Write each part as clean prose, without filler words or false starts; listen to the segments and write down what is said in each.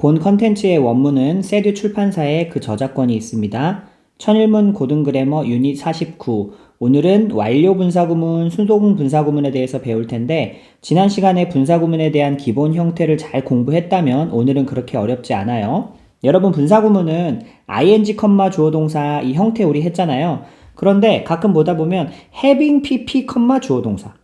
본 컨텐츠의 원문은 세드 출판사에 그 저작권이 있습니다. 천일문 고등그래머 유닛 49. 오늘은 완료 분사구문, 수동 분사구문에 대해서 배울 텐데 지난 시간에 분사구문에 대한 기본 형태를 잘 공부했다면 오늘은 그렇게 어렵지 않아요. 여러분 분사구문은 ing, 주어동사 이 형태 우리 했잖아요. 그런데 가끔 보다 보면 having pp, 주어동사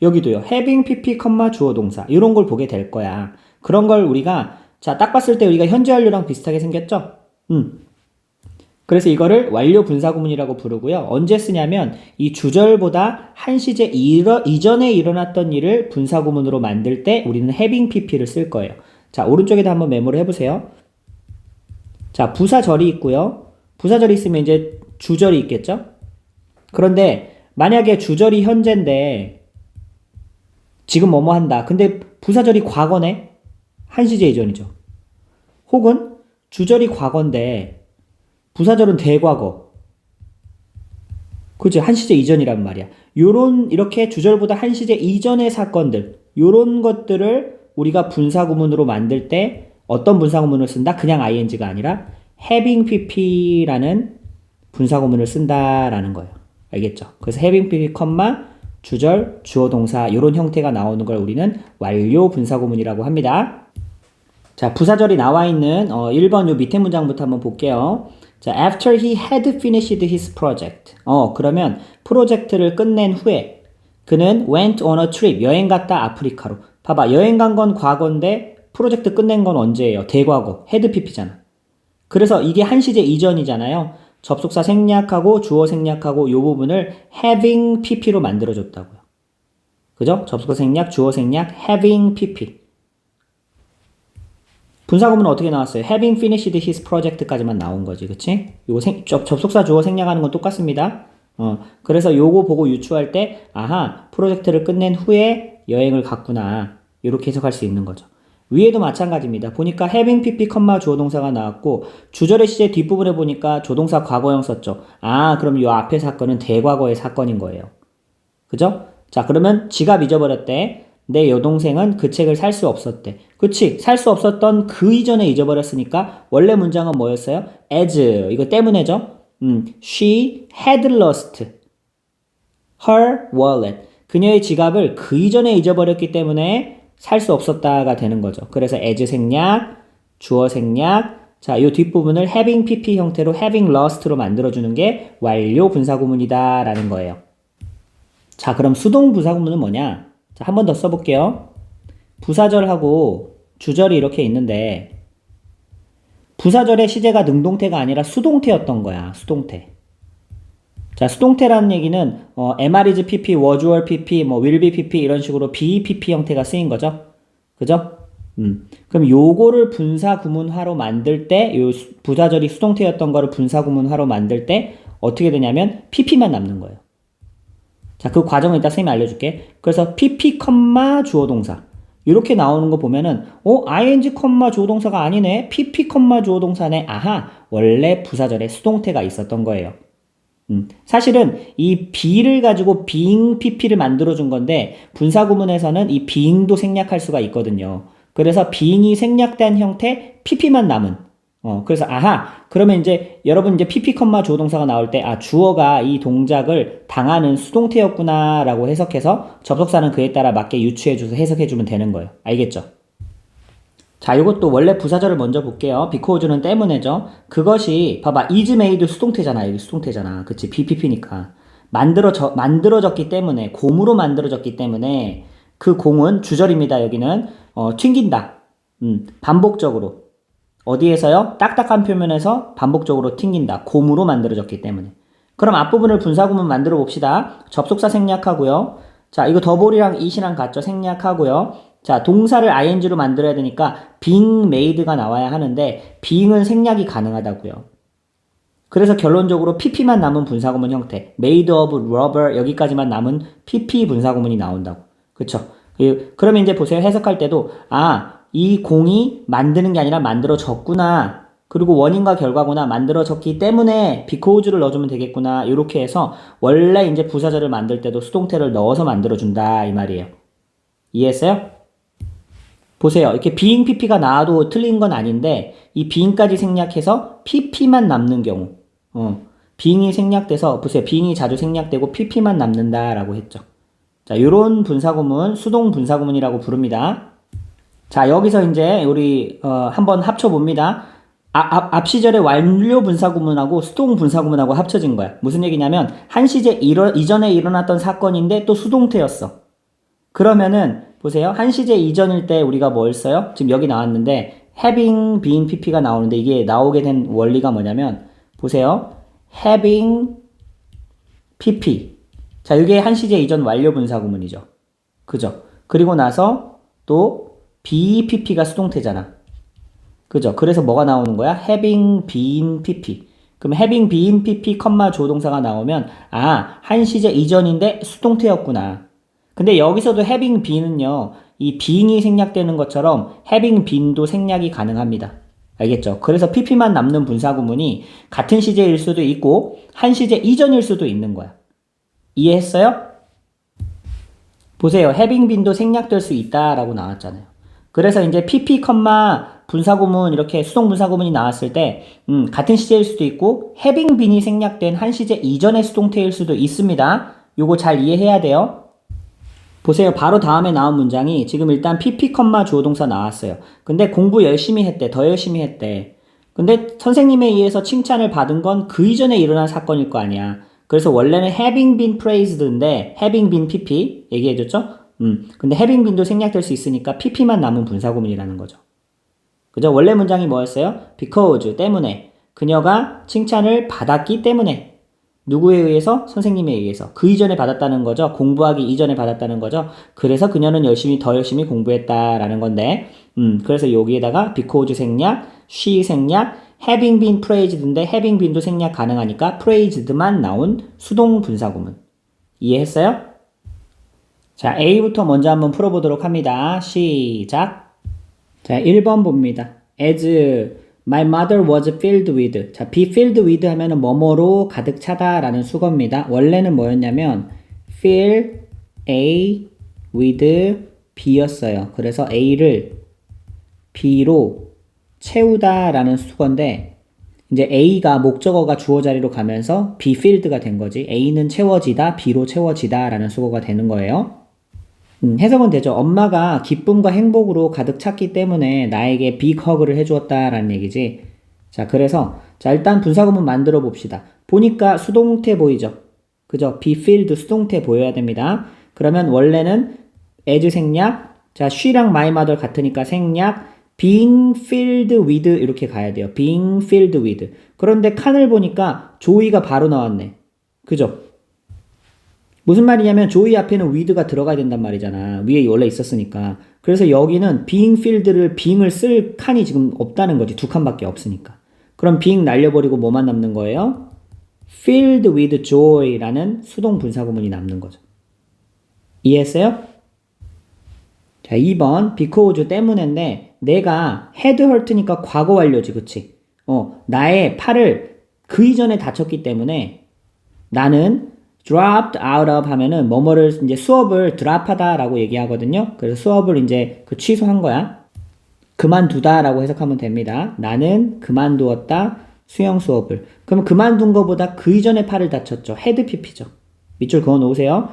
여기도요. having pp, 주어동사 이런 걸 보게 될 거야. 그런 걸 우리가 자, 딱 봤을 때 우리가 현재 완료랑 비슷하게 생겼죠? 그래서 이거를 완료 분사구문이라고 부르고요. 언제 쓰냐면 이 주절보다 한 시제 이전에 일어났던 일을 분사구문으로 만들 때 우리는 having pp를 쓸 거예요. 자, 오른쪽에다 한번 메모를 해보세요. 자, 부사절이 있고요. 부사절이 있으면 이제 주절이 있겠죠? 그런데 만약에 주절이 현재인데 지금 뭐뭐 한다. 근데 부사절이 과거네? 한시제 이전이죠. 혹은 주절이 과거인데 부사절은 대과거. 그치? 한시제 이전이란 말이야. 이렇게 주절보다 한시제 이전의 사건들, 요런 것들을 우리가 분사구문으로 만들 때 어떤 분사구문을 쓴다? 그냥 ing가 아니라 having pp라는 분사구문을 쓴다라는 거예요. 알겠죠? 그래서 having pp, 주절, 주어동사 이런 형태가 나오는 걸 우리는 완료 분사구문이라고 합니다. 자, 부사절이 나와 있는 1번 요 밑에 문장부터 한번 볼게요. 자, after he had finished his project. 그러면 프로젝트를 끝낸 후에 그는 went on a trip. 여행 갔다 아프리카로. 봐봐. 여행 간 건 과거인데 프로젝트 끝낸 건 언제예요? 대과거. had pp잖아. 그래서 이게 한시제 이전이잖아요. 접속사 생략하고 주어 생략하고 요 부분을 having pp로 만들어줬다고요. 그죠? 접속사 생략, 주어 생략, having pp. 분사구문은 어떻게 나왔어요? having finished his project까지만 나온 거지, 그치? 요거 접속사 주어 생략하는 건 똑같습니다. 그래서 요거 보고 유추할 때, 아하, 프로젝트를 끝낸 후에 여행을 갔구나. 이렇게 해석할 수 있는 거죠. 위에도 마찬가지입니다. 보니까 having pp, 주어동사가 나왔고, 주절의 시제 뒷부분에 보니까 조동사 과거형 썼죠. 아, 그럼 요 앞에 사건은 대과거의 사건인 거예요. 그죠? 자, 그러면 지갑 잊어버렸대. 내 여동생은 그 책을 살 수 없었대. 그치? 살 수 없었던 그 이전에 잊어버렸으니까 원래 문장은 뭐였어요? as 이거 때문에죠? She had lost her wallet. 그녀의 지갑을 그 이전에 잊어버렸기 때문에 살 수 없었다가 되는 거죠. 그래서 as 생략, 주어 생략. 자, 이 뒷부분을 having pp 형태로 having lost로 만들어주는 게 완료 분사구문이다 라는 거예요. 자, 그럼 수동 분사구문은 뭐냐? 자, 한 번 더 써볼게요. 부사절하고 주절이 이렇게 있는데 부사절의 시제가 능동태가 아니라 수동태였던 거야. 수동태. 자, 수동태라는 얘기는 MR is PP, was were PP, will be PP 이런 식으로 BPP 형태가 쓰인 거죠. 그죠? 그럼 요거를 분사구문화로 만들 때 요 부사절이 수동태였던 거를 분사구문화로 만들 때 어떻게 되냐면 PP만 남는 거예요. 자, 그 과정을 이따 선생님이 알려줄게. 그래서 pp, 주어동사. 이렇게 나오는 거 보면은, ing, 주어동사가 아니네. pp, 주어동사네. 아하, 원래 부사절에 수동태가 있었던 거예요. 사실은 이 be를 가지고 being pp를 만들어준 건데, 분사구문에서는 이 being도 생략할 수가 있거든요. 그래서 being이 생략된 형태, pp만 남은. 그래서 아하, 그러면 이제 여러분 이제 pp, 주어동사가 나올 때 주어가 이 동작을 당하는 수동태였구나 라고 해석해서 접속사는 그에 따라 맞게 유추해줘서 해석해주면 되는 거예요. 알겠죠? 자, 이것도 원래 부사절을 먼저 볼게요. because는 때문에죠. 그것이 봐봐, is made 수동태잖아. 여기 수동태잖아. 그치? BPP니까 만들어졌기 때문에 곰으로 만들어졌기 때문에 그 공은 주절입니다. 여기는 튕긴다. 반복적으로 어디에서요? 딱딱한 표면에서 반복적으로 튕긴다. 곰으로 만들어졌기 때문에. 그럼 앞부분을 분사구문 만들어 봅시다. 접속사 생략하고요. 자, 이거 더볼이랑 it이랑 같죠? 생략하고요. 자, 동사를 ing로 만들어야 되니까 being made가 나와야 하는데 being은 생략이 가능하다고요. 그래서 결론적으로 pp만 남은 분사구문 형태. made of rubber 여기까지만 남은 pp 분사구문이 나온다고. 그쵸? 그러면 이제 보세요. 해석할 때도 이 공이 만드는 게 아니라 만들어졌구나. 그리고 원인과 결과구나. 만들어졌기 때문에 because를 넣어주면 되겠구나. 이렇게 해서 원래 이제 부사절을 만들 때도 수동태를 넣어서 만들어준다. 이 말이에요. 이해했어요? 보세요. 이렇게 being pp가 나와도 틀린 건 아닌데 이 being까지 생략해서 pp만 남는 경우 being이 생략돼서 보세요. being이 자주 생략되고 pp만 남는다라고 했죠. 자, 요런 분사구문 수동 분사구문이라고 부릅니다. 자, 여기서 이제 우리 한번 합쳐 봅니다. 앞 시절의 완료 분사구문하고 수동 분사구문하고 합쳐진 거야. 무슨 얘기냐면 한 시제 이전에 일어났던 사건인데 또 수동태였어. 그러면은 보세요. 한 시제 이전일 때 우리가 뭘 써요? 지금 여기 나왔는데 having been pp가 나오는데 이게 나오게 된 원리가 뭐냐면 보세요. having pp. 자, 이게 한 시제 이전 완료 분사구문이죠. 그죠? 그리고 나서 또 be pp가 수동태잖아. 그죠? 그래서 뭐가 나오는 거야? having been pp. 그럼 having been pp, 조동사가 나오면 한 시제 이전인데 수동태였구나. 근데 여기서도 having been은요. 이 being이 생략되는 것처럼 having been도 생략이 가능합니다. 알겠죠? 그래서 pp만 남는 분사구문이 같은 시제일 수도 있고 한 시제 이전일 수도 있는 거야. 이해했어요? 보세요. having been도 생략될 수 있다라고 나왔잖아요. 그래서 이제 pp, 분사구문 이렇게 수동 분사구문이 나왔을 때 같은 시제일 수도 있고 having been이 생략된 한 시제 이전의 수동태일 수도 있습니다. 요거 잘 이해해야 돼요. 보세요. 바로 다음에 나온 문장이 지금 일단 pp, 주어 동사 나왔어요. 근데 공부 열심히 했대. 더 열심히 했대. 근데 선생님에 의해서 칭찬을 받은 건 그 이전에 일어난 사건일 거 아니야. 그래서 원래는 having been praised인데 having been pp 얘기해줬죠? 근데 having been도 생략될 수 있으니까 pp만 남은 분사구문이라는 거죠. 그죠? 원래 문장이 뭐였어요? because 때문에 그녀가 칭찬을 받았기 때문에 누구에 의해서? 선생님에 의해서. 그 이전에 받았다는 거죠. 공부하기 이전에 받았다는 거죠. 그래서 그녀는 더 열심히 공부했다라는 건데, 그래서 여기에다가 because 생략, she 생략, having been praised인데 having been도 생략 가능하니까 praised만 나온 수동 분사구문. 이해했어요? 자, A부터 먼저 한번 풀어보도록 합니다. 시작. 자, 1번 봅니다. As my mother was filled with. 자, be filled with 하면은 뭐뭐로 가득 차다 라는 수거입니다. 원래는 뭐였냐면 fill A with B였어요. 그래서 A를 B로 채우다 라는 수거인데 이제 A가 목적어가 주어 자리로 가면서 be filled가 된 거지. A는 채워지다, B로 채워지다 라는 수거가 되는 거예요. 해석은 되죠. 엄마가 기쁨과 행복으로 가득 찼기 때문에 나에게 빅허그를 해주었다라는 얘기지. 자, 그래서 일단 분사구문 만들어 봅시다. 보니까 수동태 보이죠? 그죠? be filled 수동태 보여야 됩니다. 그러면 원래는 as 생략, 자, she랑 my mother 같으니까 생략, being filled with 이렇게 가야 돼요. being filled with. 그런데 칸을 보니까 조이가 바로 나왔네. 그죠? 무슨 말이냐면 조이 앞에는 with가 들어가야 된단 말이잖아. 위에 원래 있었으니까. 그래서 여기는 being filled를 being을 쓸 칸이 지금 없다는 거지. 두 칸밖에 없으니까. 그럼 being 날려버리고 뭐만 남는 거예요? filled with joy라는 수동 분사구문이 남는 거죠. 이해했어요? 자, 2번 because 때문인데 내가 had hurt니까 과거 완료지. 그치? 나의 팔을 그 이전에 다쳤기 때문에 나는 dropped out of 하면은 뭐뭐를 이제 수업을 드랍하다라고 얘기하거든요. 그래서 수업을 이제 취소한 거야. 그만두다라고 해석하면 됩니다. 나는 그만두었다 수영 수업을. 그럼 그만둔 거보다 그 이전에 팔을 다쳤죠. had pp죠. 밑줄 그어 놓으세요.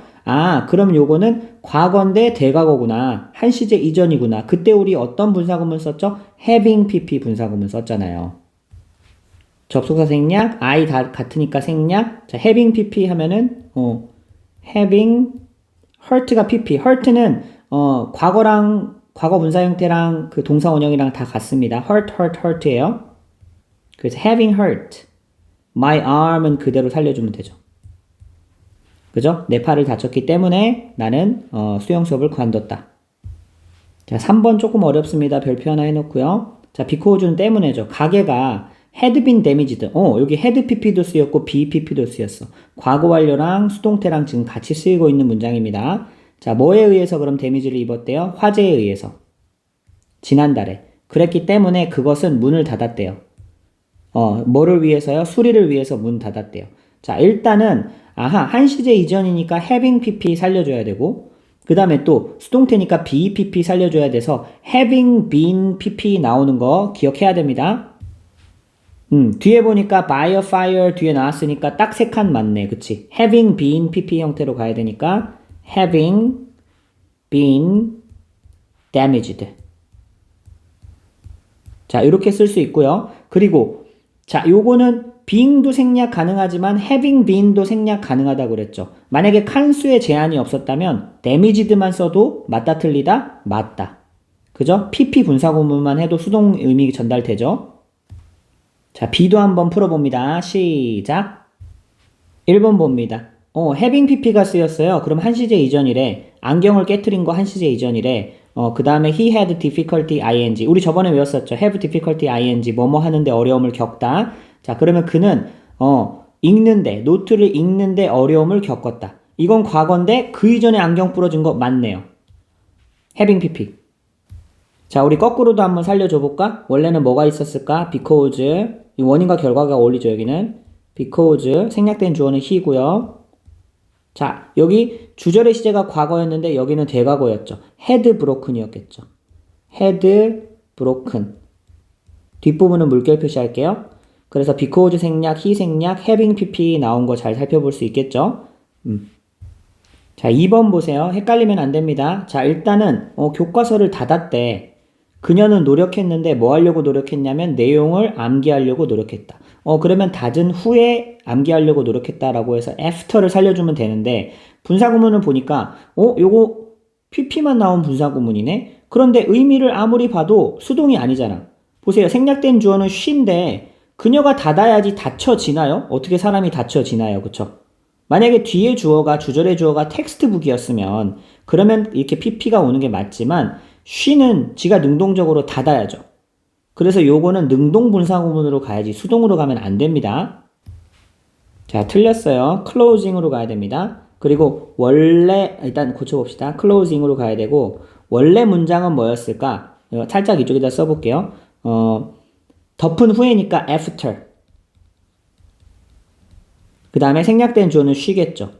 그럼 요거는 과거인데 대과거구나. 한 시제 이전이구나. 그때 우리 어떤 분사구문 썼죠? having pp 분사구문 썼잖아요. 접속사 생략, I 다 같으니까 생략. 자, having pp 하면은 having hurt가 pp. hurt는 과거랑 과거 분사 형태랑 그 동사 원형이랑 다 같습니다. hurt예요. 그래서 having hurt. my arm은 그대로 살려주면 되죠. 그죠? 내 팔을 다쳤기 때문에 나는 수영 수업을 관뒀다. 자, 3번 조금 어렵습니다. 별표 하나 해놓고요. 자, because는 때문에죠. 가게가 had been damaged. 여기 had pp도 쓰였고 be pp도 쓰였어. 과거 완료랑 수동태랑 지금 같이 쓰이고 있는 문장입니다. 자, 뭐에 의해서 그럼 데미지를 입었대요? 화재에 의해서. 지난달에. 그랬기 때문에 그것은 문을 닫았대요. 뭐를 위해서요? 수리를 위해서 문 닫았대요. 자, 일단은 한 시제 이전이니까 having pp 살려줘야 되고 그 다음에 또 수동태니까 be pp 살려줘야 돼서 having been pp 나오는 거 기억해야 됩니다. 뒤에 보니까 by a fire 뒤에 나왔으니까 딱 세 칸 맞네. 그치? having been pp 형태로 가야 되니까 having been damaged. 자, 이렇게 쓸 수 있고요. 그리고 자, 요거는 being도 생략 가능하지만 having been도 생략 가능하다고 그랬죠. 만약에 칸수의 제한이 없었다면 damage드만 써도 맞다 틀리다? 맞다. 그죠? pp 분사구문만 해도 수동 의미 전달되죠. 자, B도 한번 풀어봅니다. 시작. 1번 봅니다. having pp가 쓰였어요. 그럼 한시제 이전이래. 안경을 깨트린 거 한시제 이전이래. 그 다음에 he had difficulty ing. 우리 저번에 외웠었죠. have difficulty ing. 뭐뭐 하는데 어려움을 겪다. 자, 그러면 그는 읽는데, 노트를 읽는데 어려움을 겪었다. 이건 과거인데 그 이전에 안경 부러진 거 맞네요. having pp. 자, 우리 거꾸로도 한번 살려줘 볼까? 원래는 뭐가 있었을까? because. 이 원인과 결과가 어울리죠, 여기는. because. 생략된 주어는 he고요. 자, 여기 주절의 시제가 과거였는데 여기는 대과거였죠. had broken이었겠죠. had broken. 뒷부분은 물결 표시할게요. 그래서 because 생략, he 생략, having pp 나온 거 잘 살펴볼 수 있겠죠. 자, 2번 보세요. 헷갈리면 안 됩니다. 자, 일단은 교과서를 닫았대. 그녀는 노력했는데 뭐 하려고 노력했냐면 내용을 암기하려고 노력했다. 그러면 닫은 후에 암기하려고 노력했다라고 해서 after를 살려주면 되는데 분사구문을 보니까 요거 pp만 나온 분사구문이네. 그런데 의미를 아무리 봐도 수동이 아니잖아. 보세요. 생략된 주어는 she인데 그녀가 닫아야지 닫혀지나요? 어떻게 사람이 닫혀지나요? 그쵸? 만약에 뒤에 주어가 주절의 주어가 텍스트북이었으면 그러면 이렇게 pp가 오는 게 맞지만 she는 지가 능동적으로 닫아야죠. 그래서 요거는 능동 분사구문으로 가야지 수동으로 가면 안 됩니다. 자, 틀렸어요. closing으로 가야 됩니다. 그리고 원래 일단 고쳐봅시다. closing으로 가야 되고 원래 문장은 뭐였을까? 살짝 이쪽에다 써볼게요. 덮은 후에니까 after. 그 다음에 생략된 주어는 she겠죠.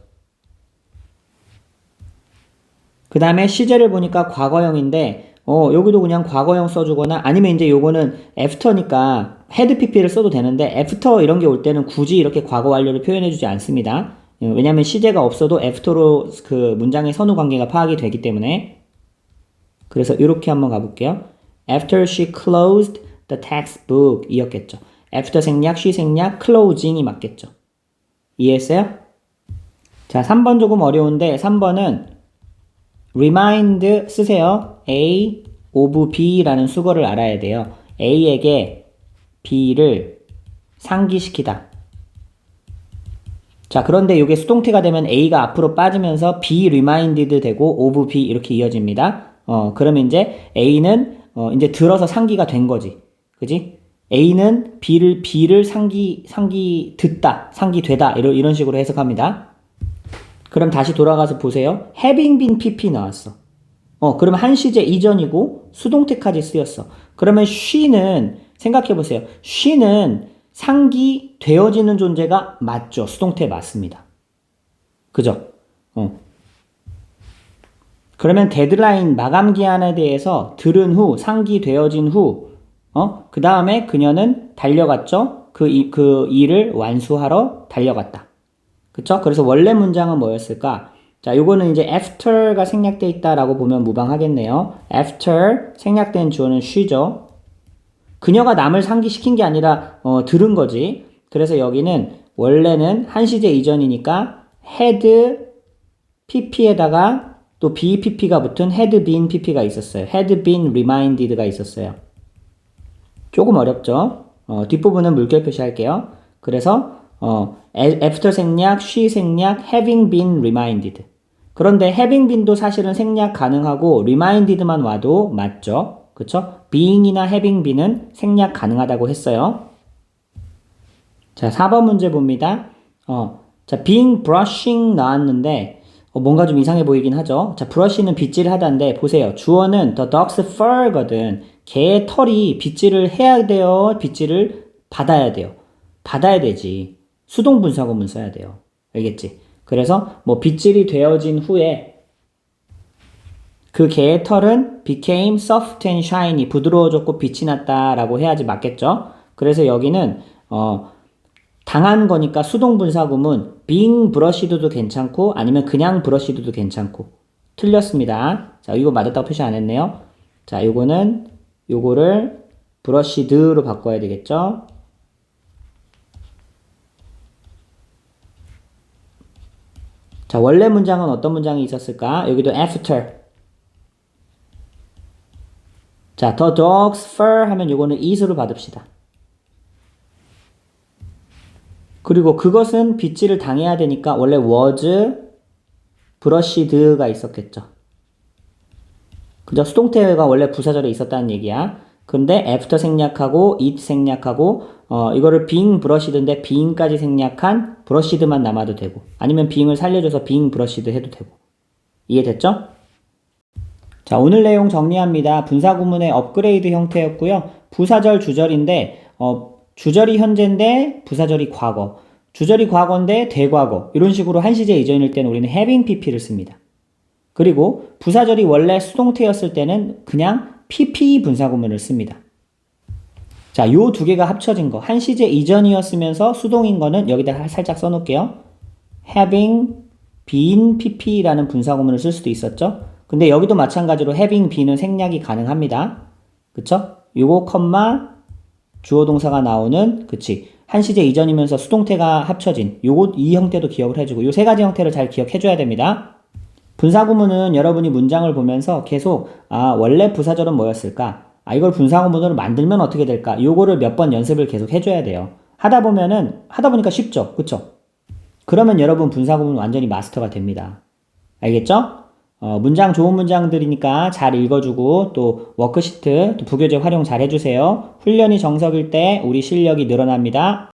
그 다음에 시제를 보니까 과거형인데 여기도 그냥 과거형 써주거나 아니면 이제 요거는 after니까 had pp를 써도 되는데 after 이런 게 올 때는 굳이 이렇게 과거 완료를 표현해주지 않습니다. 왜냐면 시제가 없어도 after로 그 문장의 선후 관계가 파악이 되기 때문에. 그래서 이렇게 한번 가볼게요. After she closed the textbook 이었겠죠. After 생략, she 생략, closing이 맞겠죠. 이해했어요? 자, 3번 조금 어려운데 3번은 remind 쓰세요. A of B라는 수거를 알아야 돼요. A에게 B를 상기시키다. 자, 그런데 이게 수동태가 되면 A가 앞으로 빠지면서 be reminded 되고 of B 이렇게 이어집니다. 그러면 이제 A는 이제 들어서 상기가 된 거지. 그지? A는 B를 듣다, 상기되다 이런 식으로 해석합니다. 그럼 다시 돌아가서 보세요. having been pp 나왔어. 그러면 한시제 이전이고 수동태까지 쓰였어. 그러면 she는 생각해보세요. she는 상기되어지는 존재가 맞죠. 수동태 맞습니다. 그죠? 그러면 데드라인 마감 기한에 대해서 들은 후, 상기되어진 후, 그 다음에 그녀는 달려갔죠. 그 일을 완수하러 달려갔다. 그쵸? 그래서 원래 문장은 뭐였을까? 자, 요거는 이제 after가 생략돼 있다라고 보면 무방하겠네요. after 생략된 주어는 she죠. 그녀가 남을 상기시킨 게 아니라 들은 거지. 그래서 여기는 원래는 한시제 이전이니까 had pp에다가 또 BPP가 붙은 had been pp가 있었어요. had been reminded가 있었어요. 조금 어렵죠? 뒷부분은 물결 표시할게요. 그래서 after 생략, she 생략, having been reminded. 그런데 having been도 사실은 생략 가능하고 reminded만 와도 맞죠? 그쵸? being이나 having been은 생략 가능하다고 했어요. 자, 4번 문제 봅니다. 자, being brushing 나왔는데 뭔가 좀 이상해 보이긴 하죠. 자, brush는 빗질 하다인데 보세요. 주어는 the dog's fur거든. 개의 털이 빗질을 해야 돼요? 빗질을 받아야 돼요? 받아야 되지. 수동 분사구문 써야 돼요. 알겠지? 그래서 뭐 빗질이 되어진 후에 그 개의 털은 became soft and shiny, 부드러워졌고 빛이 났다라고 해야지 맞겠죠? 그래서 여기는 당한 거니까 수동 분사구문 being brushed도 괜찮고 아니면 그냥 brushed도 괜찮고 틀렸습니다. 자, 이거 맞았다고 표시 안 했네요. 자, 요거를 brushed로 바꿔야 되겠죠? 자, 원래 문장은 어떤 문장이 있었을까? 여기도 after. 자, the dog's fur 하면 요거는 is로 받읍시다. 그리고 그것은 빗질을 당해야 되니까 원래 was brushed가 있었겠죠. 그죠? 수동태가 원래 부사절에 있었다는 얘기야. 근데 after 생략하고 it 생략하고 이거를 being brushed인데 being까지 생략한 brushed만 남아도 되고 아니면 being을 살려줘서 being brushed 해도 되고 이해됐죠? 자, 오늘 내용 정리합니다. 분사구문의 업그레이드 형태였고요. 부사절 주절인데 주절이 현재인데 부사절이 과거, 주절이 과거인데 대과거 이런 식으로 한시제 이전일 때는 우리는 having pp를 씁니다. 그리고 부사절이 원래 수동태였을 때는 그냥 pp 분사구문을 씁니다. 자, 요 두 개가 합쳐진 거 한시제 이전이었으면서 수동인 거는 여기다 살짝 써놓을게요. having been pp라는 분사구문을 쓸 수도 있었죠. 근데 여기도 마찬가지로 having been은 생략이 가능합니다. 그쵸? 요거 컴마 주어 동사가 나오는 그치 한시제 이전이면서 수동태가 합쳐진 이 형태도 기억을 해주고 요 세 가지 형태를 잘 기억해줘야 됩니다. 분사구문은 여러분이 문장을 보면서 계속 원래 부사절은 뭐였을까? 이걸 분사구문으로 만들면 어떻게 될까? 요거를 몇 번 연습을 계속 해줘야 돼요. 하다 보니까 쉽죠? 그쵸? 그러면 여러분 분사구문 완전히 마스터가 됩니다. 알겠죠? 문장 좋은 문장들이니까 잘 읽어주고 또 워크시트, 또 부교재 활용 잘 해주세요. 훈련이 정석일 때 우리 실력이 늘어납니다.